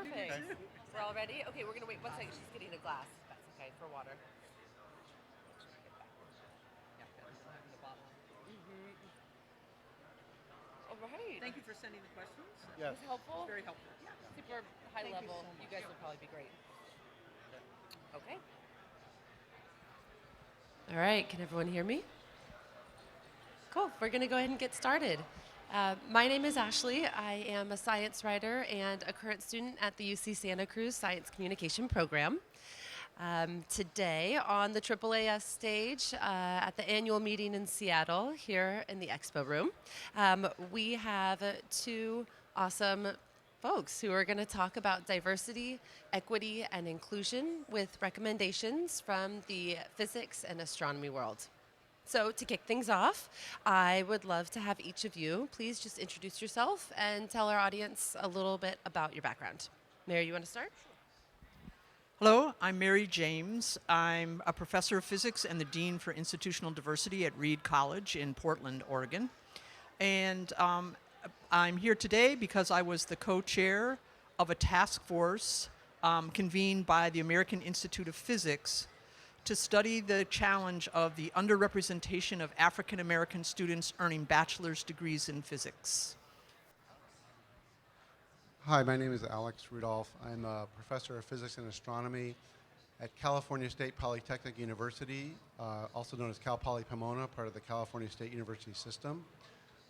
Perfect. Okay. We're all ready? Okay, we're going to wait 1 second. She's getting a glass. That's okay, for water. Yeah, having the bottle. All right. Thank you for sending the questions. It It was was Yes. helpful. very helpful. Yeah. Super high Thank you level. so You much. guys will probably be great. Okay. All right, can everyone hear me? Cool. We're going to go ahead and get started. My name is Ashley. I am a science writer and a current student at the UC Santa Cruz Science Communication Program. Today on the AAAS stage at the annual meeting in Seattle here in the Expo room, we have two awesome folks who are going to talk about diversity, equity, and inclusion with recommendations from the physics and astronomy world. So to kick things off, I would love to have each of you please just introduce yourself and tell our audience a little bit about your background. Mary, you want to start? Hello, I'm Mary James. I'm a professor of physics and the dean for institutional diversity at Reed College in Portland, Oregon. And I'm here today because I was the co-chair of a task force convened by the American Institute of Physics to study the challenge of the underrepresentation of African American students earning bachelor's degrees in physics. Hi, my name is Alex Rudolph. I'm a professor of physics and astronomy at California State Polytechnic University, also known as Cal Poly Pomona, part of the California State University system.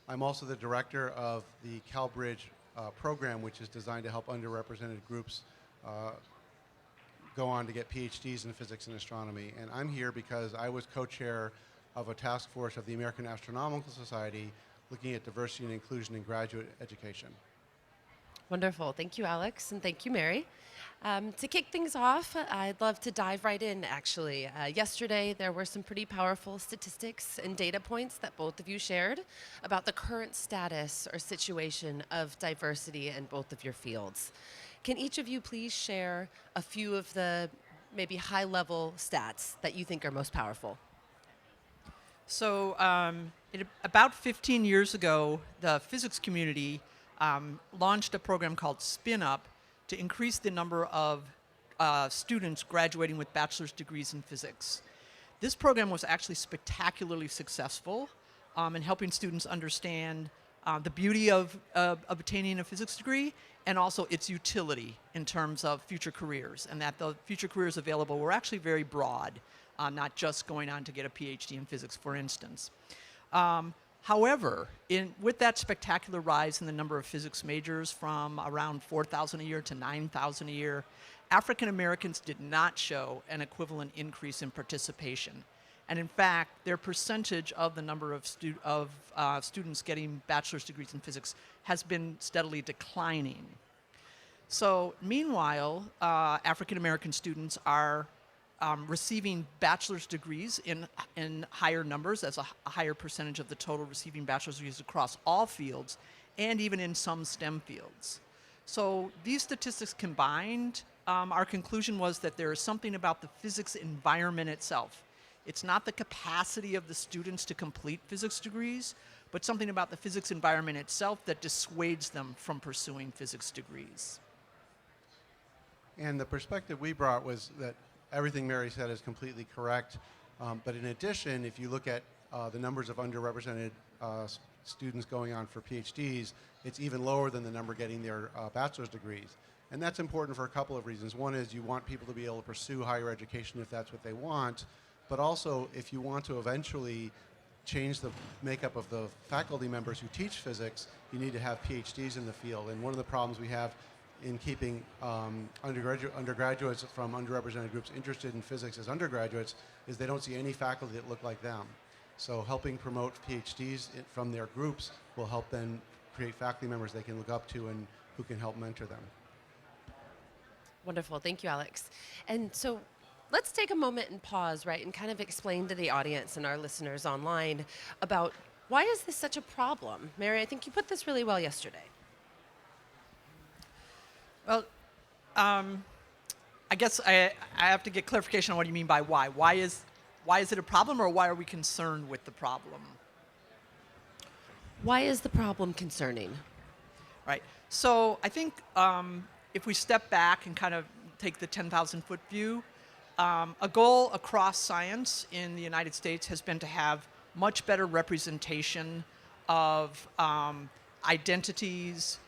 I'm also the director of the CalBridge program, which is designed to help underrepresented groups go on to get PhDs in physics and astronomy. And I'm here because I was co-chair of a task force of the American Astronomical Society looking at diversity and inclusion in graduate education. Wonderful. Thank you, Alex, and thank you, Mary. To kick things off, I'd love to dive right in, actually. Yesterday, there were some pretty powerful statistics and data points that both of you shared about the current status or situation of diversity in both of your fields. Can each of you please share a few of the maybe high-level stats that you think are most powerful? So about 15 years ago, the physics community launched a program called Spin Up to increase the number of students graduating with bachelor's degrees in physics. This program was actually spectacularly successful in helping students understand the beauty of obtaining a physics degree and also its utility in terms of future careers, and that the future careers available were actually very broad, not just going on to get a PhD in physics, for instance. However, with that spectacular rise in the number of physics majors from around 4,000 a year to 9,000 a year, African Americans did not show an equivalent increase in participation. And in fact, their percentage of the number of students getting bachelor's degrees in physics has been steadily declining. So meanwhile, African American students are receiving bachelor's degrees in higher numbers, as a higher percentage of the total receiving bachelor's degrees across all fields, and even in some STEM fields. So these statistics combined, our conclusion was that there is something about the physics environment itself. It's not the capacity of the students to complete physics degrees, but something about the physics environment itself that dissuades them from pursuing physics degrees. And the perspective we brought was that everything Mary said is completely correct. But in addition, if you look at the numbers of underrepresented students going on for PhDs, it's even lower than the number getting their bachelor's degrees. And that's important for a couple of reasons. One is you want people to be able to pursue higher education if that's what they want. But also, if you want to eventually change the makeup of the faculty members who teach physics, you need to have PhDs in the field. And one of the problems we have in keeping undergraduates from underrepresented groups interested in physics as undergraduates is they don't see any faculty that look like them. So helping promote PhDs from their groups will help then create faculty members they can look up to and who can help mentor them. Wonderful. Thank you, Alex. And so let's take a moment and pause, right, and kind of explain to the audience and our listeners online about why is this such a problem? Mary, I think you put this really well yesterday. Well, I guess I have to get clarification on what you mean by why. Why is it a problem, or why are we concerned with the problem? Why is the problem concerning? Right. So I think if we step back and kind of take the 10,000-foot view, a goal across science in the United States has been to have much better representation of identities,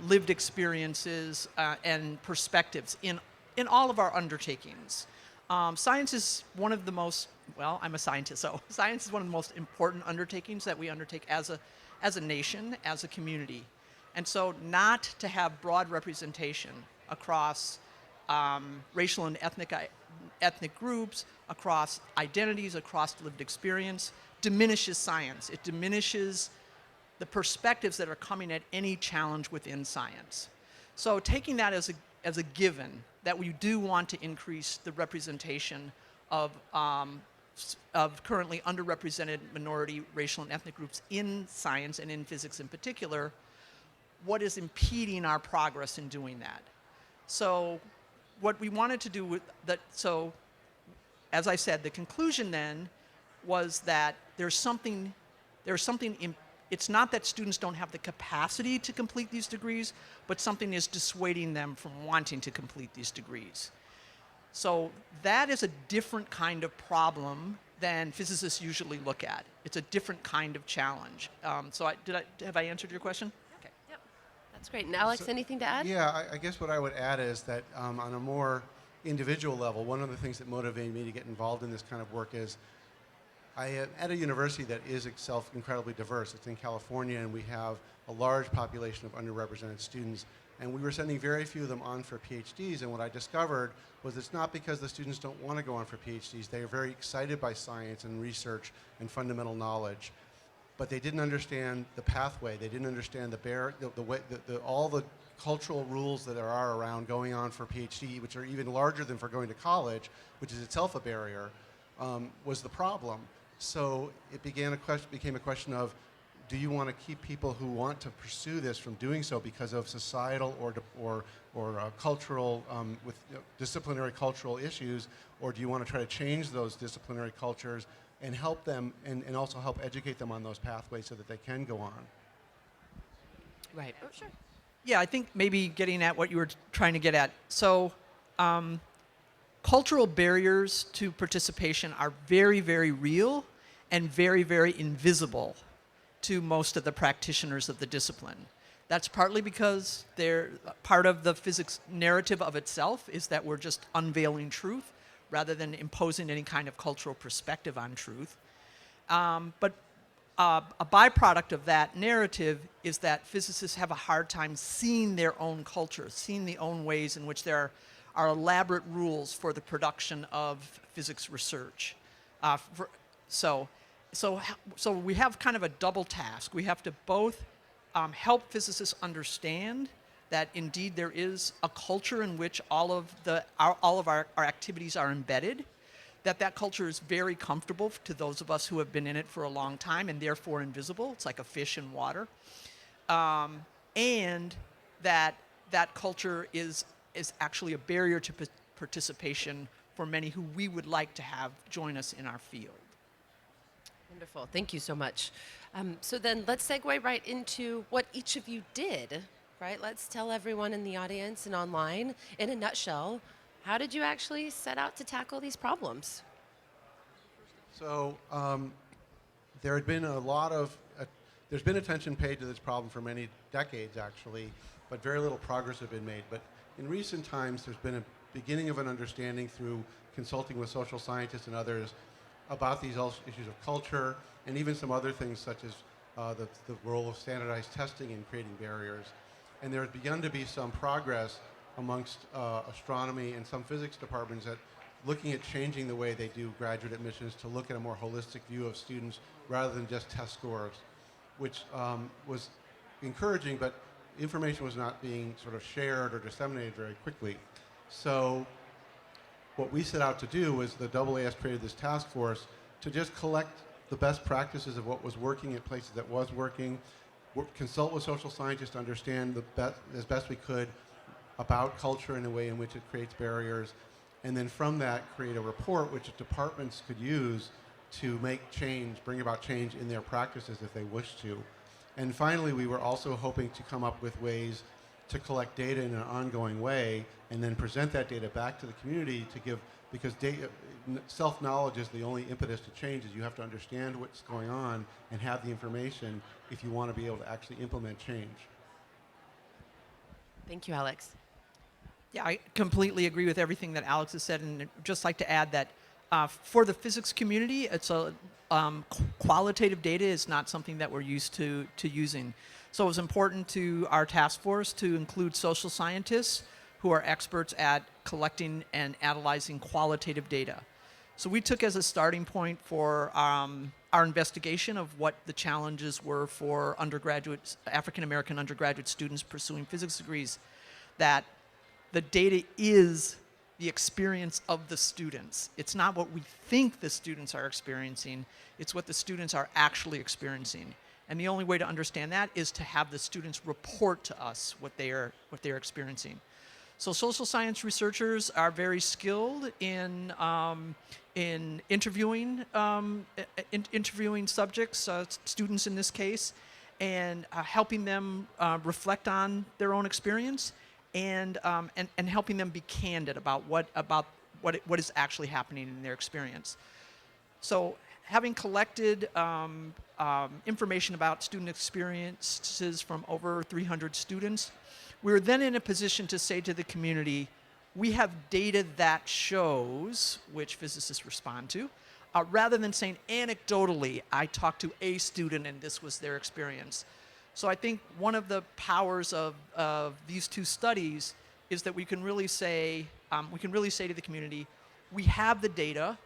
lived experiences, and perspectives in all of our undertakings. Science is one of the most, well, I'm a scientist, so science is one of the most important undertakings that we undertake as a nation, as a community. And so not to have broad representation across racial and ethnic groups, across identities, across lived experience, diminishes science. It diminishes the perspectives that are coming at any challenge within science. So taking that as a given, that we do want to increase the representation of currently underrepresented minority, racial, and ethnic groups in science and in physics in particular, what is impeding our progress in doing that? So what we wanted to do with that, so as I said, the conclusion then was that it's not that students don't have the capacity to complete these degrees, but something is dissuading them from wanting to complete these degrees. So that is a different kind of problem than physicists usually look at. It's a different kind of challenge. Have I answered your question? Okay. Yep. That's great. And Alex, anything to add? Yeah, I guess what I would add is that on a more individual level, one of the things that motivated me to get involved in this kind of work is I am at a university that is itself incredibly diverse. It's in California, and we have a large population of underrepresented students. And we were sending very few of them on for PhDs. And what I discovered was it's not because the students don't want to go on for PhDs. They are very excited by science and research and fundamental knowledge. But they didn't understand the pathway. They didn't understand all the cultural rules that there are around going on for PhD, which are even larger than for going to college, which is itself a barrier, was the problem. So it became a question of, do you want to keep people who want to pursue this from doing so because of societal or cultural, disciplinary cultural issues, or do you want to try to change those disciplinary cultures and help them and also help educate them on those pathways so that they can go on? Right. Oh, sure. Yeah, I think maybe getting at what you were trying to get at. So cultural barriers to participation are very, very real and very, very invisible to most of the practitioners of the discipline. That's partly because they're part of the physics narrative of itself is that we're just unveiling truth rather than imposing any kind of cultural perspective on truth. But a byproduct of that narrative is that physicists have a hard time seeing their own culture, seeing the own ways in which there are elaborate rules for the production of physics research. So we have kind of a double task. We have to both help physicists understand that indeed there is a culture in which all of our activities are embedded, that culture is very comfortable to those of us who have been in it for a long time and therefore invisible. It's like a fish in water. And that culture is actually a barrier to participation for many who we would like to have join us in our field. Wonderful. Thank you so much. So then let's segue right into what each of you did, right? Let's tell everyone in the audience and online, in a nutshell, how did you actually set out to tackle these problems? So there's been attention paid to this problem for many decades, actually, but very little progress has been made. But in recent times, there's been a beginning of an understanding through consulting with social scientists and others about these issues of culture and even some other things such as the role of standardized testing in creating barriers. And there's begun to be some progress amongst astronomy and some physics departments at looking at changing the way they do graduate admissions to look at a more holistic view of students rather than just test scores, which was encouraging, but information was not being sort of shared or disseminated very quickly. So what we set out to do was the AAS created this task force to just collect the best practices of what was working at places that was working, consult with social scientists to understand as best we could about culture and the way in which it creates barriers, and then from that create a report which departments could use to make change, bring about change in their practices if they wish to. And finally, we were also hoping to come up with ways to collect data in an ongoing way and then present that data back to the community to give, because self-knowledge is the only impetus to change. Is you have to understand what's going on and have the information if you want to be able to actually implement change. Thank you, Alex. Yeah, I completely agree with everything that Alex has said, and I'd just like to add that for the physics community, it's qualitative data is not something that we're used to using. So it was important to our task force to include social scientists who are experts at collecting and analyzing qualitative data. So we took as a starting point for our investigation of what the challenges were for African American undergraduate students pursuing physics degrees, that the data is the experience of the students. It's not what we think the students are experiencing, it's what the students are actually experiencing. And the only way to understand that is to have the students report to us what they're experiencing. So social science researchers are very skilled in interviewing subjects, students in this case, and helping them reflect on their own experience, and helping them be candid about what is actually happening in their experience. So having collected information about student experiences from over 300 students, we were then in a position to say to the community, we have data that shows, which physicists respond to, rather than saying anecdotally, I talked to a student and this was their experience. So I think one of the powers of these two studies is that we can really say to the community, we have the data,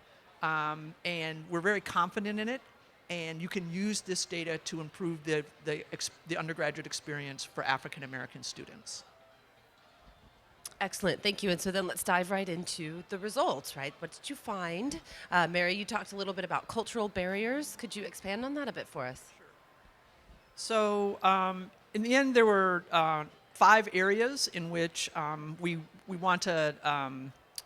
and we're very confident in it, and you can use this data to improve the undergraduate experience for African American students. Excellent, thank you. And so then let's dive right into the results, right? What did you find? Mary, you talked a little bit about cultural barriers. Could you expand on that a bit for us? So in the end, there were 5 areas in which we want to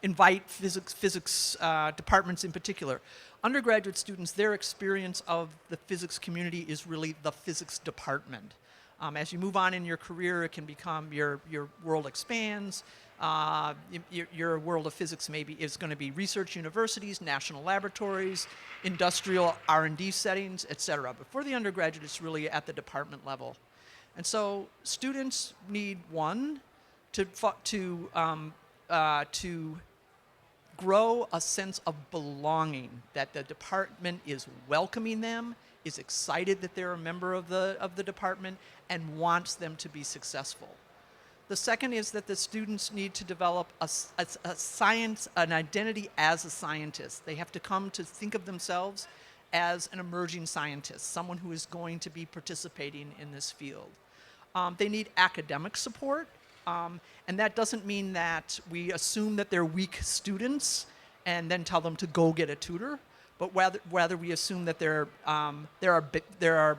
invite physics departments in particular. Undergraduate students, their experience of the physics community is really the physics department. As you move on in your career, it can become your world expands. Your world of physics maybe is going to be research universities, national laboratories, industrial R&D settings, etc. But for the undergraduate, it's really at the department level. And so students need, one, to grow a sense of belonging, that the department is welcoming them, is excited that they're a member of the department, and wants them to be successful. The second is that the students need to develop an identity as a scientist. They have to come to think of themselves as an emerging scientist, someone who is going to be participating in this field. They need academic support, and that doesn't mean that we assume that they're weak students and then tell them to go get a tutor, but rather we assume that there are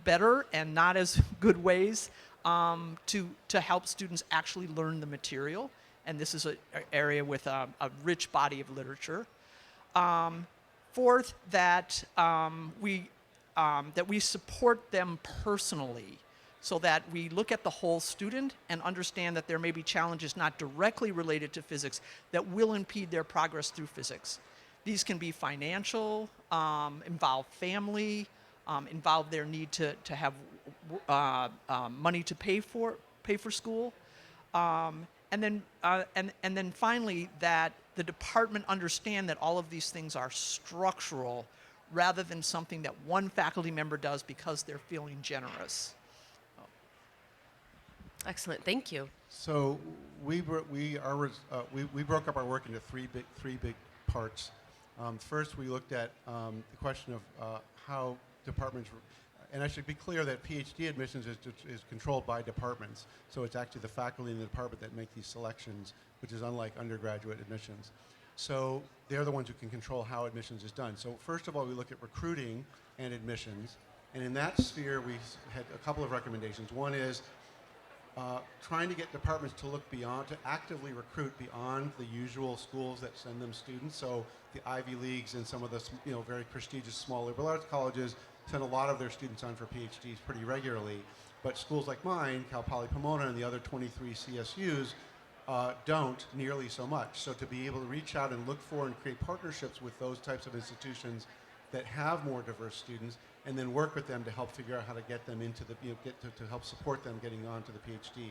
better and not as good ways to help students actually learn the material, and this is an area with a rich body of literature. Fourth, that we support them personally, so that we look at the whole student and understand that there may be challenges not directly related to physics that will impede their progress through physics. These can be financial, involve family, involve their need to have money to pay for school, and then finally that the department understand that all of these things are structural rather than something that one faculty member does because they're feeling generous. Excellent, thank you. So we broke up our work into three big parts. First, we looked at the question of how departments, and I should be clear that PhD admissions is controlled by departments. So it's actually the faculty in the department that make these selections, which is unlike undergraduate admissions. So they're the ones who can control how admissions is done. So first of all, we look at recruiting and admissions. And in that sphere, we had a couple of recommendations. One is trying to get departments to look beyond, to actively recruit beyond the usual schools that send them students. So the Ivy Leagues and some of the very prestigious small liberal arts colleges send a lot of their students on for PhDs pretty regularly. But schools like mine, Cal Poly Pomona and the other 23 CSUs, don't nearly so much. So to be able to reach out and look for and create partnerships with those types of institutions that have more diverse students, and then work with them to help figure out how to get them into the, to help support them getting on to the PhD.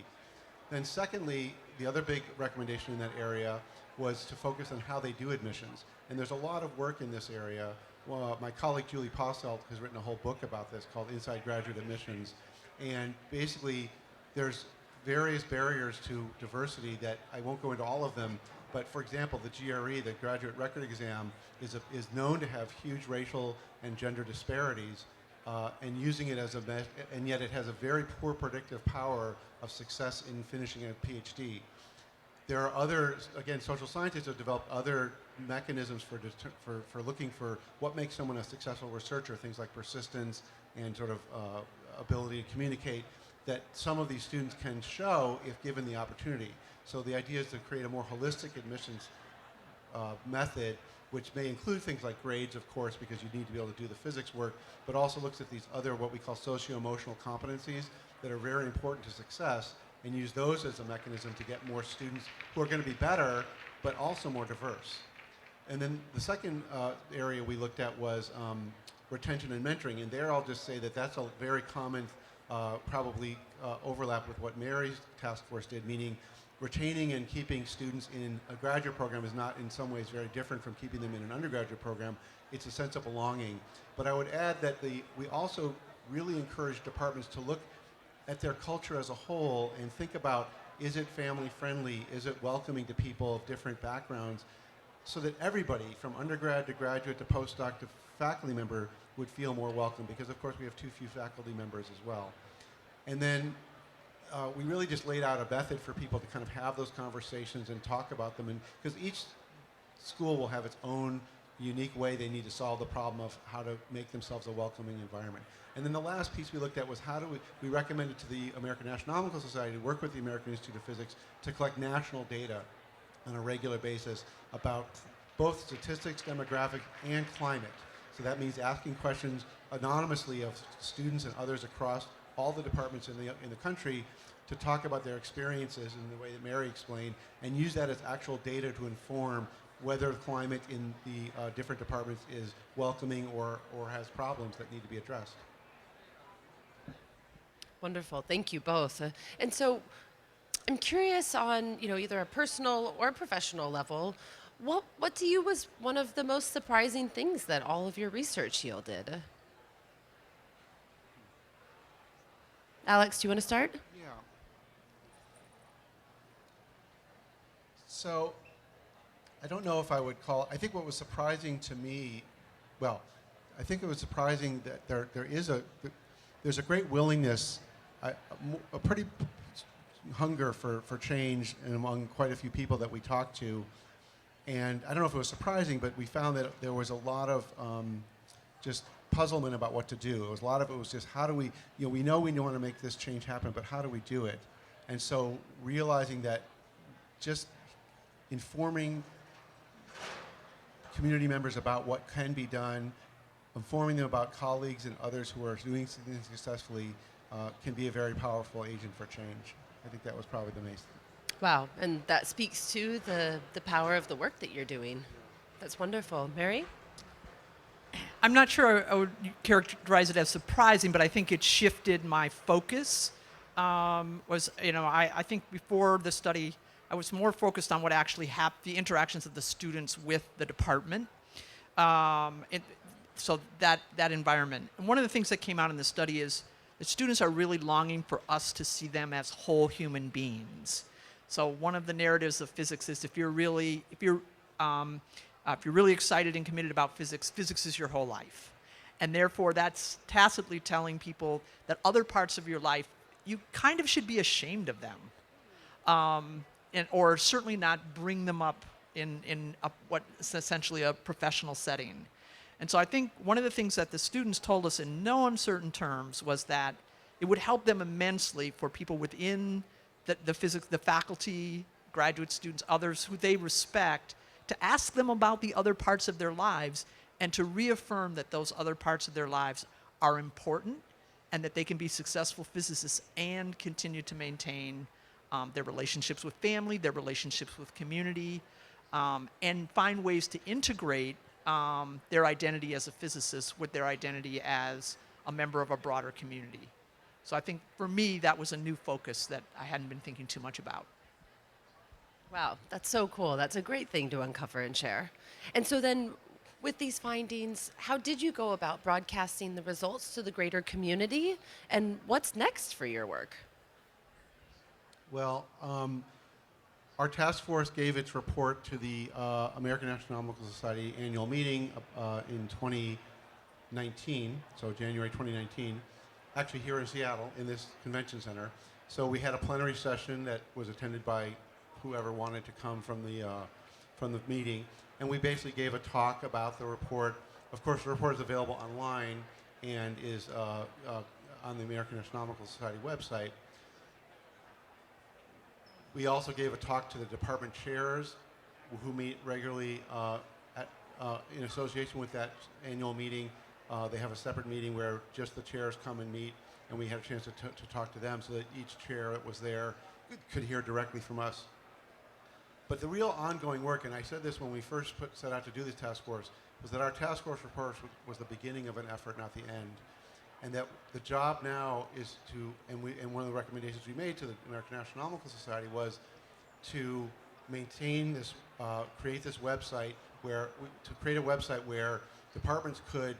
Then secondly, the other big recommendation in that area was to focus on how they do admissions. And there's a lot of work in this area. Well, my colleague Julie Posselt has written a whole book about this called Inside Graduate Admissions. And basically, there's various barriers to diversity that I won't go into all of them, but for example, the GRE, the Graduate Record Exam, is known to have huge racial and gender disparities, and using it as and yet it has a very poor predictive power of success in finishing a PhD. There are other, again, social scientists have developed other mechanisms for looking for what makes someone a successful researcher, things like persistence and sort of ability to communicate, that some of these students can show if given the opportunity. So the idea is to create a more holistic admissions method, which may include things like grades, of course, because you need to be able to do the physics work, but also looks at these other, what we call socio-emotional competencies that are very important to success, and use those as a mechanism to get more students who are going to be better, but also more diverse. And then the second area we looked at was retention and mentoring, and there I'll just say that that's a very common probably overlap with what Mary's task force did, meaning retaining and keeping students in a graduate program is not in some ways very different from keeping them in an undergraduate program. It's a sense of belonging. But I would add that we also really encourage departments to look at their culture as a whole and think about, is it family friendly? Is it welcoming to people of different backgrounds? So that everybody from undergrad to graduate to postdoc to faculty member would feel more welcome, because of course we have too few faculty members as well. And then we really just laid out a method for people to kind of have those conversations and talk about them, and because each school will have its own unique way they need to solve the problem of how to make themselves a welcoming environment. And then the last piece we looked at was how do we recommended to the American Astronomical Society to work with the American Institute of Physics to collect national data on a regular basis about both statistics, demographic, and climate. So that means asking questions anonymously of students and others across all the departments in the country to talk about their experiences in the way that Mary explained, and use that as actual data to inform whether the climate in the different departments is welcoming or has problems that need to be addressed. Wonderful. Thank you both. And so I'm curious on, either a personal or professional level, what to you was one of the most surprising things that all of your research yielded? Alex, do you want to start? Yeah. So I don't know if I would call, I think what was surprising to me, well, I think it was surprising that there's a great willingness, a pretty hunger for change among quite a few people that we talked to. And I don't know if it was surprising, but we found that there was a lot of just puzzlement about what to do. A lot of it was just how do we know we want to make this change happen, but how do we do it? And so realizing that just informing community members about what can be done, informing them about colleagues and others who are doing something successfully can be a very powerful agent for change. I think that was probably the main thing. Wow, and that speaks to the power of the work that you're doing. That's wonderful. Mary? I'm not sure I would characterize it as surprising, but I think it shifted my focus. I think before the study, I was more focused on what actually happened, the interactions of the students with the department. So that environment. And one of the things that came out in the study is that students are really longing for us to see them as whole human beings. So one of the narratives of physics is if you're really excited and committed about physics, physics is your whole life. And therefore, that's tacitly telling people that other parts of your life, you kind of should be ashamed of them. Or certainly not bring them up in what is essentially a professional setting. And so I think one of the things that the students told us in no uncertain terms was that it would help them immensely for people within the physics, the faculty, graduate students, others who they respect, to ask them about the other parts of their lives and to reaffirm that those other parts of their lives are important and that they can be successful physicists and continue to maintain their relationships with family, their relationships with community, and find ways to integrate their identity as a physicist with their identity as a member of a broader community. So I think for me, that was a new focus that I hadn't been thinking too much about. Wow, that's so cool. That's a great thing to uncover and share. And so then, with these findings, how did you go about broadcasting the results to the greater community? And what's next for your work? Well, our task force gave its report to the American Astronomical Society annual meeting in 2019, so January 2019, actually here in Seattle in this convention center. So we had a plenary session that was attended by whoever wanted to come from the meeting, and we basically gave a talk about the report. Of course, the report is available online and is on the American Astronomical Society website. We also gave a talk to the department chairs who meet regularly in association with that annual meeting. They have a separate meeting where just the chairs come and meet, and we had a chance to talk to them so that each chair that was there could hear directly from us. But the real ongoing work, and I said this when we first set out to do this task force, was that our task force report was the beginning of an effort, not the end. And that the job now is to, and one of the recommendations we made to the American Astronomical Society was to maintain this, create this website to create a website where departments could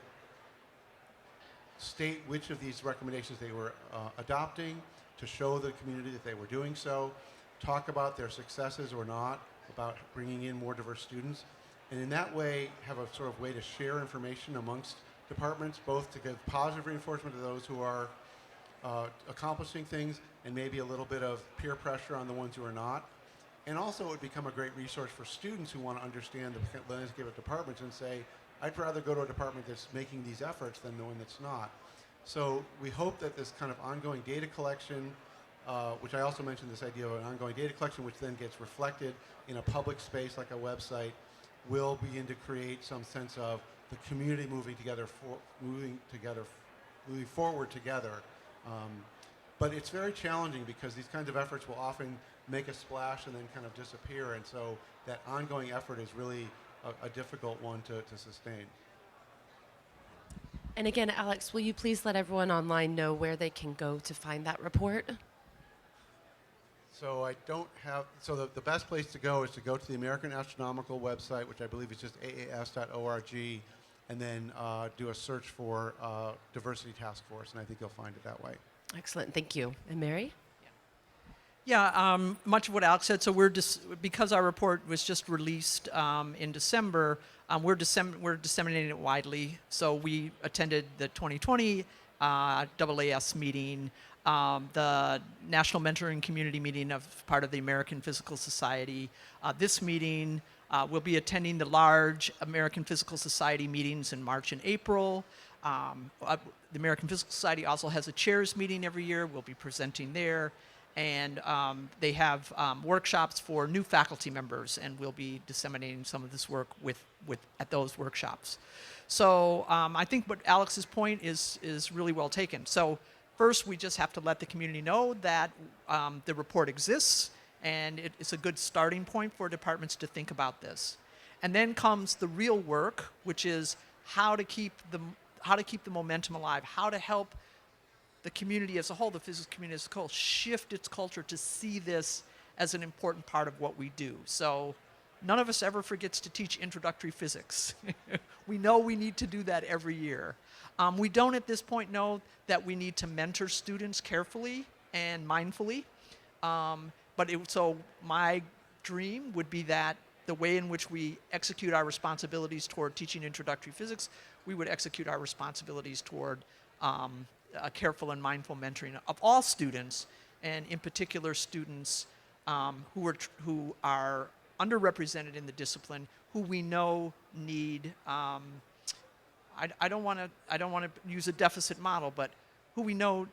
state which of these recommendations they were adopting, to show the community that they were doing so, talk about their successes or not, about bringing in more diverse students, and in that way have a sort of way to share information amongst departments, both to give positive reinforcement to those who are accomplishing things and maybe a little bit of peer pressure on the ones who are not. And also it would become a great resource for students who want to understand the landscape of departments and say, I'd rather go to a department that's making these efforts than the one that's not. So we hope that this kind of ongoing data collection, which I also mentioned this idea of an ongoing data collection, which then gets reflected in a public space like a website, will begin to create some sense of the community moving forward together. But it's very challenging because these kinds of efforts will often make a splash and then kind of disappear, and so that ongoing effort is really a difficult one to sustain. And again, Alex, will you please let everyone online know where they can go to find that report? So the best place to go is to go to the American Astronomical website, which I believe is just aas.org, and then do a search for Diversity Task Force, and I think you'll find it that way. Excellent, thank you. And Mary? Yeah, much of what Alex said. So because our report was just released in December, we're disseminating it widely. So we attended the 2020 AAS meeting, the National Mentoring Community meeting of part of the American Physical Society. This meeting, we'll be attending the large American Physical Society meetings in March and April. The American Physical Society also has a chairs meeting every year. We'll be presenting there. And they have workshops for new faculty members, and we'll be disseminating some of this work at those workshops. So I think what Alex's point is really well taken. So first, we just have to let the community know that the report exists, and it's a good starting point for departments to think about this. And then comes the real work, which is how to keep the momentum alive, how to help the community as a whole, the physics community as a whole, shift its culture to see this as an important part of what we do. So none of us ever forgets to teach introductory physics. We know we need to do that every year. We don't at this point know that we need to mentor students carefully and mindfully. So my dream would be that the way in which we execute our responsibilities toward teaching introductory physics, we would execute our responsibilities toward a careful and mindful mentoring of all students, and in particular students who are underrepresented in the discipline, who we know need. I don't want to use a deficit model, but who we know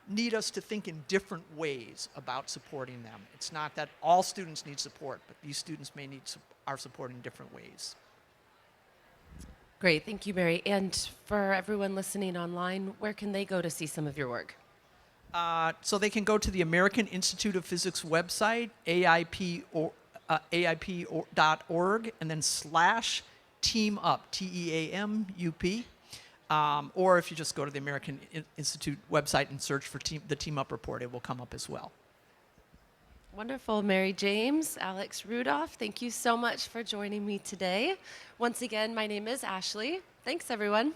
need us to think in different ways about supporting them. It's not that all students need support, but these students may need our support in different ways. Great, thank you, Mary. And for everyone listening online, where can they go to see some of your work? So they can go to the American Institute of Physics website, AIP.org, and then /teamup, TEAMUP. Or if you just go to the American Institute website and search for the Team Up report, it will come up as well. Wonderful. Mary James, Alex Rudolph, thank you so much for joining me today. Once again, my name is Ashley. Thanks, everyone.